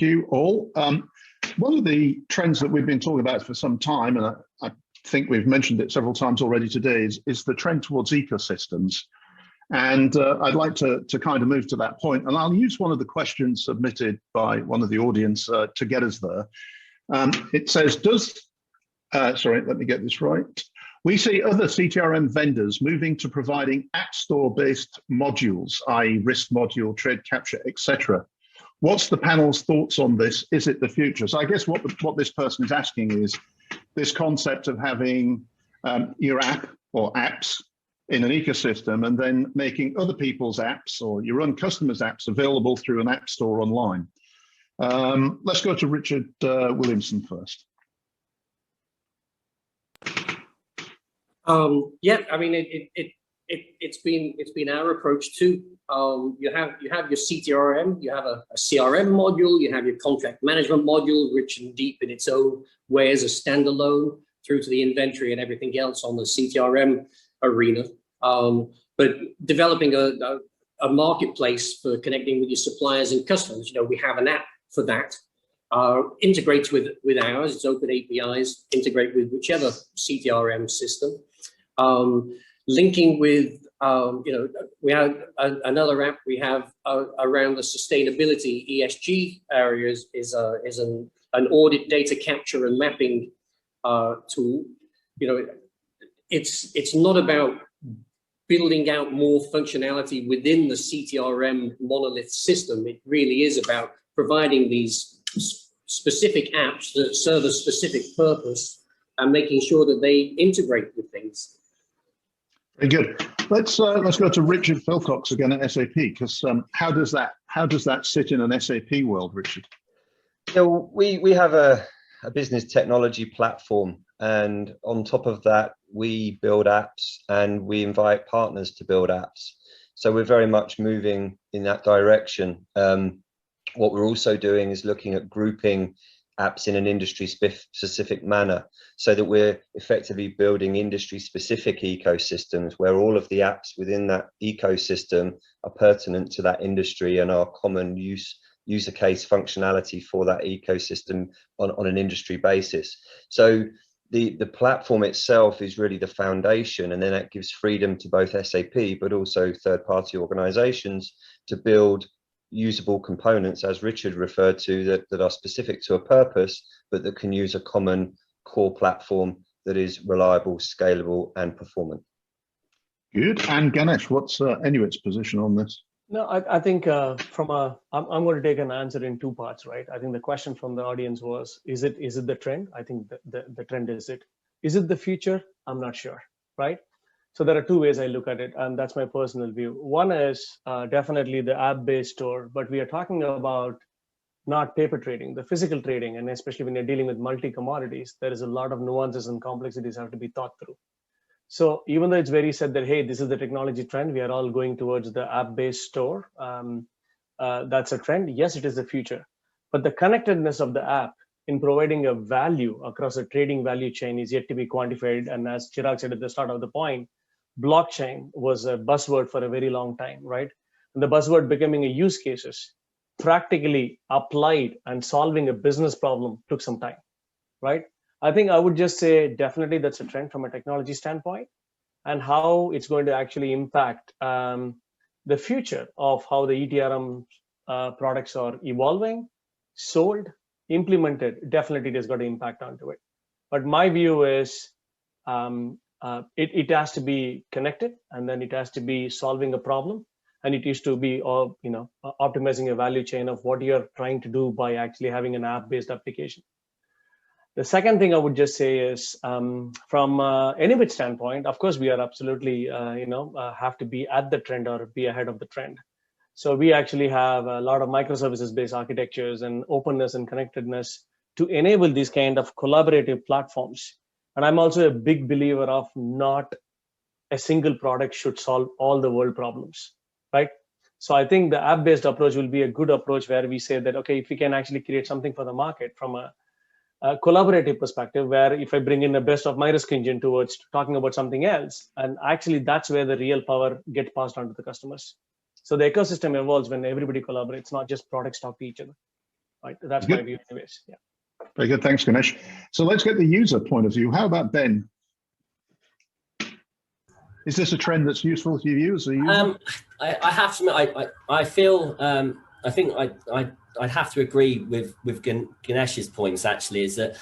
you all. One of the trends that we've been talking about for some time, and I think we've mentioned it several times already today, is the trend towards ecosystems. And I'd like to kind of move to that point. And I'll use one of the questions submitted by one of the audience to get us there. It says, sorry, let me get this right. We see other CTRM vendors moving to providing app store-based modules, i.e. risk module, trade capture, etc. What's the panel's thoughts on this? Is it the future? So I guess what this person is asking is this concept of having your app or apps in an ecosystem and then making other people's apps or your own customers' apps available through an app store online. Let's go to Richard Williamson first. Yeah, I mean, it's been our approach too. You have your CTRM, you have a CRM module, you have your contract management module, rich and deep in its own way as a standalone, through to the inventory and everything else on the CTRM arena. But developing a marketplace for connecting with your suppliers and customers, we have an app for that. Integrates with ours, it's open APIs, integrate with whichever CTRM system. Linking with, we have another app we have around the sustainability ESG areas is an audit data capture and mapping tool. It's not about building out more functionality within the CTRM monolith system. It really is about providing these specific apps that serve a specific purpose and making sure that they integrate with things. Very good. Let's go to Richard Philcox again at SAP, because how does that sit in an SAP world, Richard? Yeah, we have a business technology platform, and on top of that, we build apps and we invite partners to build apps. So we're very much moving in that direction. What we're also doing is looking at grouping apps in an industry-specific manner, so that we're effectively building industry-specific ecosystems where all of the apps within that ecosystem are pertinent to that industry and are common user case functionality for that ecosystem on an industry basis. So the platform itself is really the foundation, and then that gives freedom to both SAP but also third-party organizations to build usable components, as Richard referred to, that are specific to a purpose, but that can use a common core platform that is reliable, scalable, and performant. Good. And Ganesh, what's Inuit's position on this? No, I think I'm going to take an answer in two parts, right? I think the question from the audience was, is it the trend? I think the trend is it. Is it the future? I'm not sure, right? So there are two ways I look at it, and that's my personal view. One is definitely the app-based store, but we are talking about not paper trading, the physical trading, and especially when you're dealing with multi-commodities, there is a lot of nuances and complexities have to be thought through. So even though it's very said that, hey, this is the technology trend, we are all going towards the app-based store, that's a trend. Yes, it is the future, but the connectedness of the app in providing a value across a trading value chain is yet to be quantified. And as Chirag said at the start of the point, blockchain was a buzzword for a very long time, right? And the buzzword becoming a use cases, practically applied and solving a business problem took some time, right? I think I would just say definitely that's a trend from a technology standpoint, and how it's going to actually impact the future of how the ETRM products are evolving, sold, implemented. Definitely it has got an impact onto it. But my view is it has to be connected, and then it has to be solving a problem, and it used to be optimizing a value chain of what you're trying to do by actually having an app-based application. The second thing I would just say is from Inuit standpoint, of course, we are absolutely have to be at the trend or be ahead of the trend. So we actually have a lot of microservices-based architectures and openness and connectedness to enable these kind of collaborative platforms. And I'm also a big believer of not a single product should solve all the world problems, right? So I think the app-based approach will be a good approach where we say that, okay, if we can actually create something for the market from a collaborative perspective, where if I bring in the best of my risk engine towards talking about something else, and actually that's where the real power gets passed on to the customers. So the ecosystem evolves when everybody collaborates, not just products talk to each other. right? That's my view anyways. Yeah. Very good. Thanks, Ganesh. So let's get the user point of view. How about Ben? Is this a trend that's useful to you as a user? I have to admit, I feel, I think I'd have to agree with Ganesh's points, actually, is that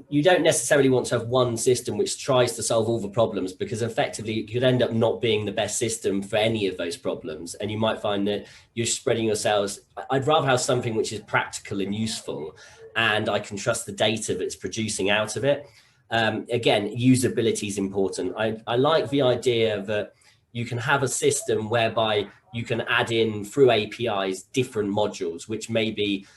you don't necessarily want to have one system which tries to solve all the problems, because effectively you could end up not being the best system for any of those problems. And you might find that you're spreading yourselves. I'd rather have something which is practical and useful, and I can trust the data that's producing out of it. Again, usability is important. I like the idea that you can have a system whereby you can add in through APIs different modules, which may be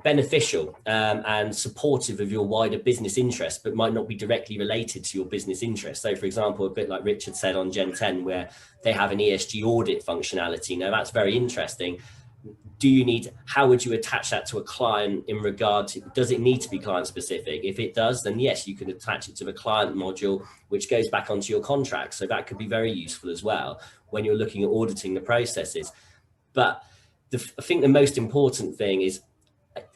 beneficial and supportive of your wider business interest, but might not be directly related to your business interest. So, for example, a bit like Richard said on Gen 10, where they have an ESG audit functionality. Now, that's very interesting. How would you attach that to a client in regard to, does it need to be client specific? If it does, then yes, you can attach it to the client module, which goes back onto your contract. So that could be very useful as well when you're looking at auditing the processes. But I think the most important thing is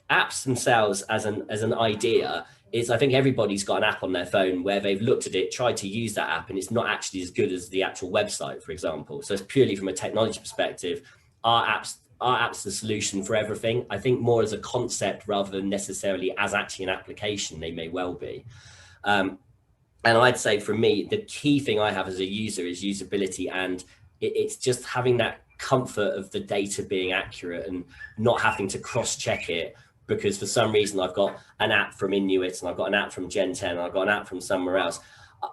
apps themselves as an idea is, I think everybody's got an app on their phone where they've looked at it, tried to use that app, and it's not actually as good as the actual website, for example. So it's purely from a technology perspective, our app's the solution for everything. I think more as a concept rather than necessarily as actually an application, they may well be. And I'd say for me, the key thing I have as a user is usability, and it's just having that comfort of the data being accurate and not having to cross-check it, because for some reason I've got an app from Inuit and I've got an app from Gen 10 and I've got an app from somewhere else.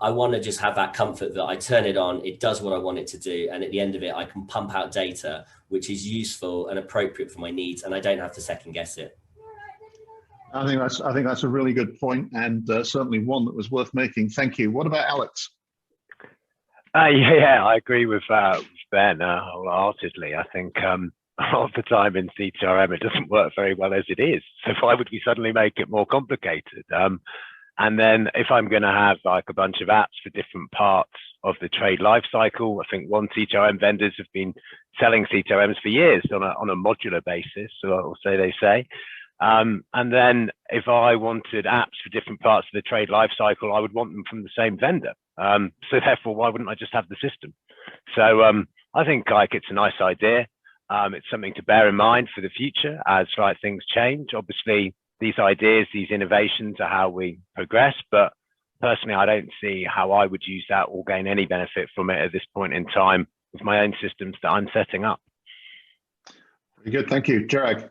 I want to just have that comfort that I turn it on, it does what I want it to do, and at the end of it I can pump out data which is useful and appropriate for my needs, and I don't have to second guess it. I think that's a really good point, and certainly one that was worth making. Thank you. What about Alex? Yeah, I agree with Ben wholeheartedly. I think a lot of the time in ETRM it doesn't work very well as it is. So why would we suddenly make it more complicated? And then if I'm going to have like a bunch of apps for different parts of the trade life cycle, I think ETRM vendors have been selling ETRMs for years on a modular basis, or so they say. And then if I wanted apps for different parts of the trade life cycle, I would want them from the same vendor. So therefore, why wouldn't I just have the system? So I think like it's a nice idea. It's something to bear in mind for the future as things change. Obviously, these ideas, these innovations are how we progress, but personally, I don't see how I would use that or gain any benefit from it at this point in time with my own systems that I'm setting up. Very good, thank you. Jarek.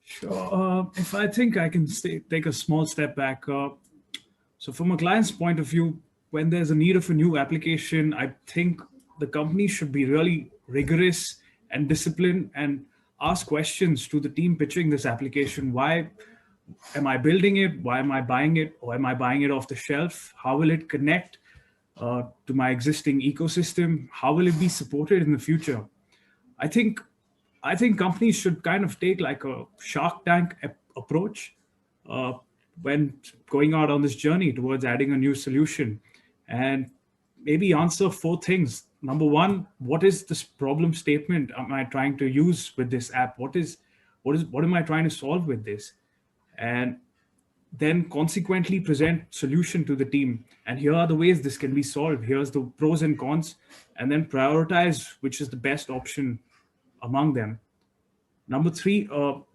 Sure. If I think I can take a small step back. So from a client's point of view, when there's a need of a new application, I think the company should be really rigorous and disciplined and ask questions to the team pitching this application. Why am I building it? Why am I buying it? Or am I buying it off the shelf? How will it connect to my existing ecosystem? How will it be supported in the future? I think companies should kind of take like a Shark Tank approach when going out on this journey towards adding a new solution, and maybe answer 4 things. Number 1, what is this problem statement am I trying to use with this app? What am I trying to solve with this? And then consequently present solution to the team. And here are the ways this can be solved. Here's the pros and cons, and then prioritize which is the best option among them. Number 3,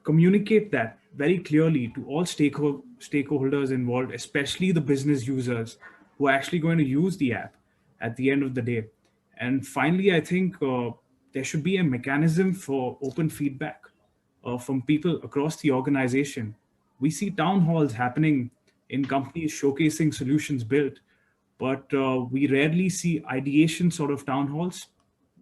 communicate that very clearly to all stakeholders involved, especially the business users who are actually going to use the app at the end of the day. And finally, I think there should be a mechanism for open feedback from people across the organization. We see town halls happening in companies showcasing solutions built, but we rarely see ideation sort of town halls,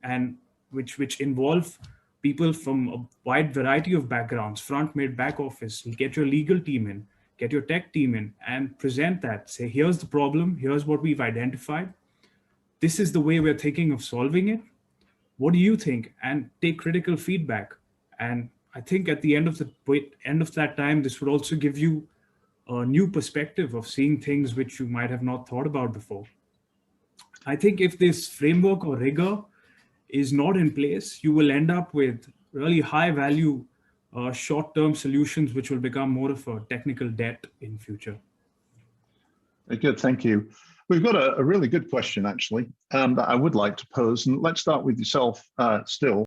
and which involve people from a wide variety of backgrounds, front, mid, back office. You get your legal team in, get your tech team in, and present that. Say, here's the problem, here's what we've identified. This is the way we're thinking of solving it. What do you think? And take critical feedback. And I think at the end of that time, this would also give you a new perspective of seeing things which you might have not thought about before. I think if this framework or rigor is not in place, you will end up with really high value short-term solutions, which will become more of a technical debt in future. Very good, thank you. We've got a really good question, actually, that I would like to pose. And let's start with yourself, Still.